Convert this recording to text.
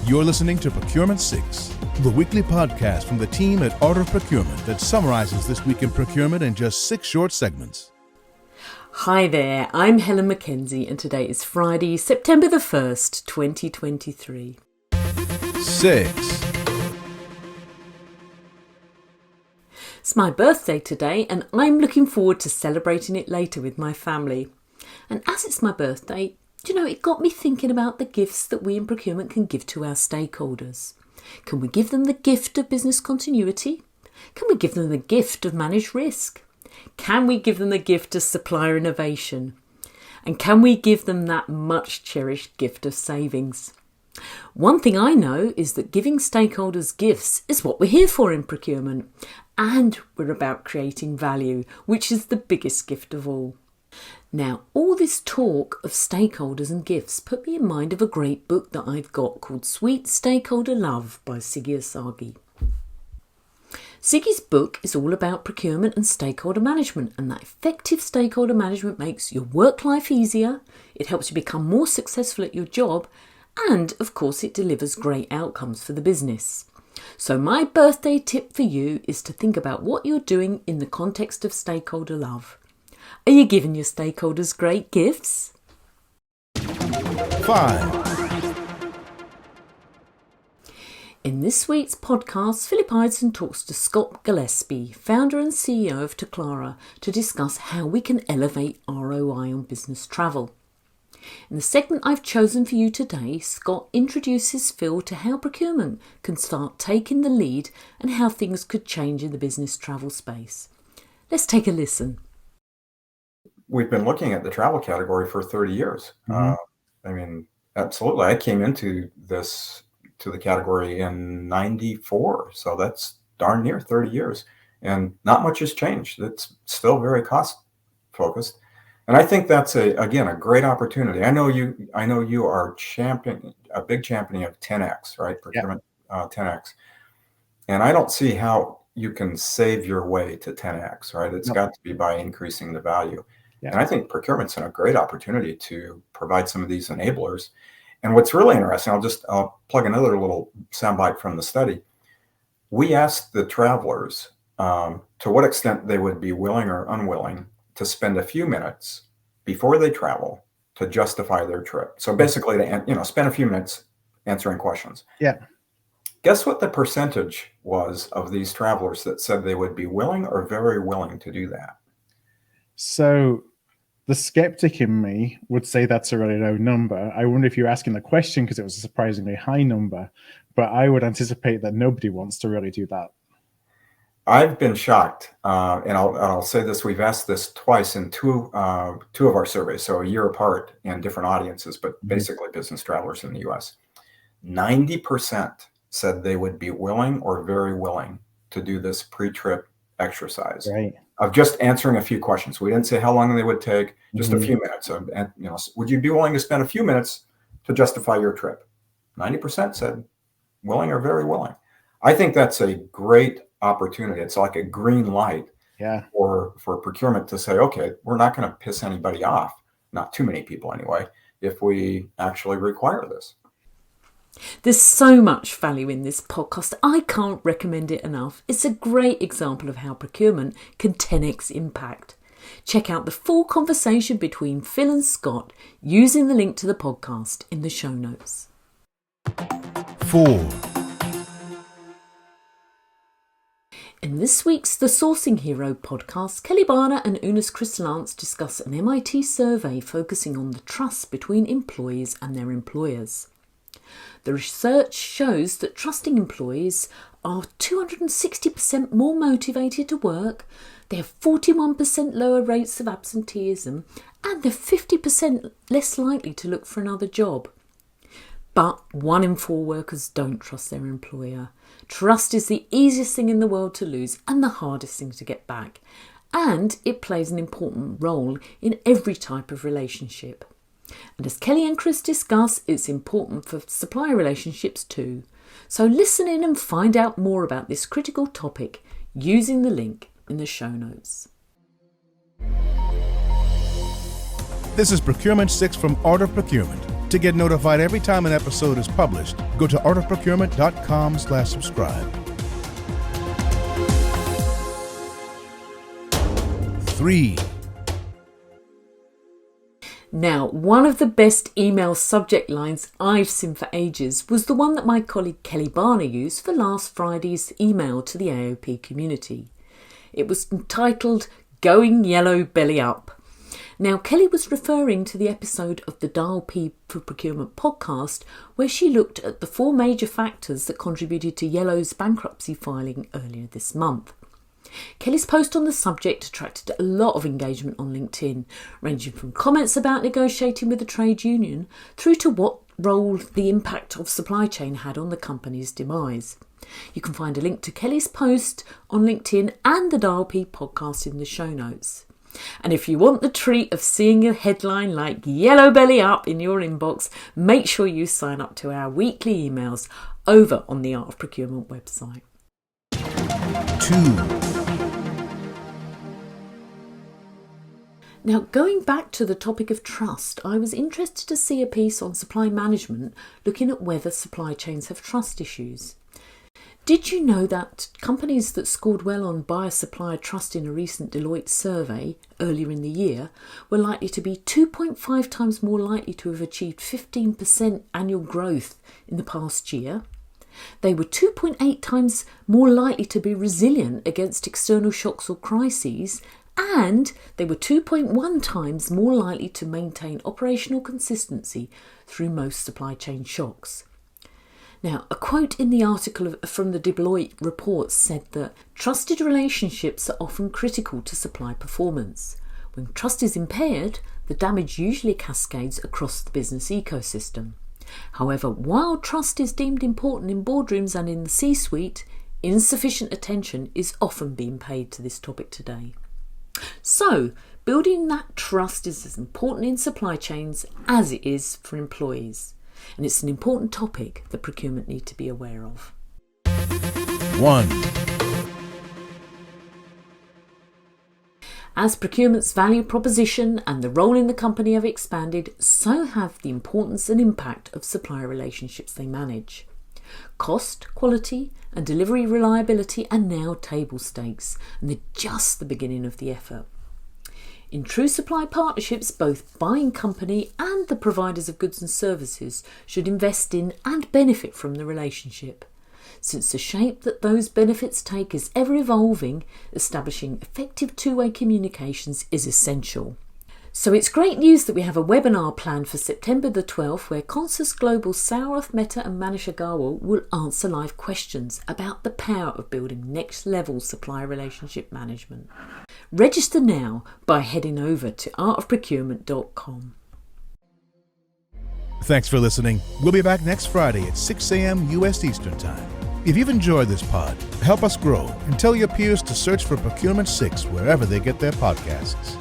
You're listening to Procurement 6, the weekly podcast from the team at Art of Procurement that summarizes this week in procurement in just 6 short segments. Hi there, I'm Helen Mackenzie and today is Friday, September the 1st, 2023. 6. It's my birthday today and I'm looking forward to celebrating it later with my family. And as it's my birthday, it got me thinking about the gifts that we in procurement can give to our stakeholders. Can we give them the gift of business continuity? Can we give them the gift of managed risk? Can we give them the gift of supplier innovation? And can we give them that much cherished gift of savings? One thing I know is that giving stakeholders gifts is what we're here for in procurement. And we're about creating value, which is the biggest gift of all. Now, all this talk of stakeholders and gifts put me in mind of a great book that I've got called Sweet Stakeholder Love by Siggy Asagi. Siggy's book is all about procurement and stakeholder management, and that effective stakeholder management makes your work life easier, it helps you become more successful at your job, and of course it delivers great outcomes for the business. So my birthday tip for you is to think about what you're doing in the context of stakeholder love. Are you giving your stakeholders great gifts? 5. In this week's podcast, Philip Eidson talks to Scott Gillespie, founder and CEO of Teclara, to discuss how we can elevate ROI on business travel. In the segment I've chosen for you today, Scott introduces Phil to how procurement can start taking the lead and how things could change in the business travel space. Let's take a listen. We've been looking at the travel category for 30 years. Absolutely. I came into the category in 94. So that's darn near 30 years. And not much has changed. It's still very cost focused. And I think that's a great opportunity. I know you are a big champion of 10X, right? Procurement, 10X. And I don't see how you can save your way to 10X, right? It's got to be by increasing the value. Yeah. And I think procurement's a great opportunity to provide some of these enablers. And what's really interesting, I'll plug another little soundbite from the study. We asked the travelers to what extent they would be willing or unwilling to spend a few minutes before they travel to justify their trip. So basically, spend a few minutes answering questions. Yeah. Guess what the percentage was of these travelers that said they would be willing or very willing to do that? So the skeptic in me would say that's a really low number. I wonder if you're asking the question because it was a surprisingly high number, but I would anticipate that nobody wants to really do that. I've been shocked, and I'll say this: we've asked this twice in two of our surveys, so a year apart in different audiences, but basically business travelers in the U.S. 90% said they would be willing or very willing to do this pre-trip exercise. Right. Of just answering a few questions. We didn't say how long they would take, just a few minutes. Would you be willing to spend a few minutes to justify your trip? 90% said willing or very willing. I think that's a great opportunity. It's like a green light for procurement to say, okay, we're not going to piss anybody off, not too many people anyway, if we actually require this. There's so much value in this podcast. I can't recommend it enough. It's a great example of how procurement can 10x impact. Check out the full conversation between Phil and Scott using the link to the podcast in the show notes. 4. In this week's The Sourcing Hero podcast, Kelly Barner and Unis Chris-Lance discuss an MIT survey focusing on the trust between employees and their employers. The research shows that trusting employees are 260% more motivated to work, they have 41% lower rates of absenteeism, and they're 50% less likely to look for another job. But 1 in 4 workers don't trust their employer. Trust is the easiest thing in the world to lose and the hardest thing to get back. And it plays an important role in every type of relationship. And as Kelly and Chris discuss, it's important for supplier relationships too. So listen in and find out more about this critical topic using the link in the show notes. This is Procurement 6 from Art of Procurement. To get notified every time an episode is published, go to artofprocurement.com/subscribe. 3. Now, one of the best email subject lines I've seen for ages was the one that my colleague Kelly Barner used for last Friday's email to the AOP community. It was entitled Going Yellow Belly Up. Now, Kelly was referring to the episode of the Dial P for Procurement podcast where she looked at the 4 major factors that contributed to Yellow's bankruptcy filing earlier this month. Kelly's post on the subject attracted a lot of engagement on LinkedIn, ranging from comments about negotiating with the trade union through to what role the impact of supply chain had on the company's demise. You can find a link to Kelly's post on LinkedIn and the Dial P podcast in the show notes. And if you want the treat of seeing a headline like Yellow Belly Up in your inbox, make sure you sign up to our weekly emails over on the Art of Procurement website. 2. Now, going back to the topic of trust, I was interested to see a piece on supply management looking at whether supply chains have trust issues. Did you know that companies that scored well on buyer-supplier trust in a recent Deloitte survey earlier in the year were likely to be 2.5 times more likely to have achieved 15% annual growth in the past year? They were 2.8 times more likely to be resilient against external shocks or crises, and they were 2.1 times more likely to maintain operational consistency through most supply chain shocks. Now, a quote in the article from the Deloitte report said that trusted relationships are often critical to supply performance. When trust is impaired, the damage usually cascades across the business ecosystem. However, while trust is deemed important in boardrooms and in the C-suite, insufficient attention is often being paid to this topic today. So, building that trust is as important in supply chains as it is for employees. And it's an important topic that procurement need to be aware of. 1. As procurement's value proposition and the role in the company have expanded, so have the importance and impact of supplier relationships they manage. Cost, quality and delivery reliability are now table stakes, and they're just the beginning of the effort. In true supply partnerships, both buying company and the providers of goods and services should invest in and benefit from the relationship. Since the shape that those benefits take is ever evolving, establishing effective two-way communications is essential. So it's great news that we have a webinar planned for September the 12th where Consus Global Saurav Mehta and Manish Agarwal will answer live questions about the power of building next-level supplier relationship management. Register now by heading over to artofprocurement.com. Thanks for listening. We'll be back next Friday at 6 a.m. U.S. Eastern Time. If you've enjoyed this pod, help us grow and tell your peers to search for Procurement 6 wherever they get their podcasts.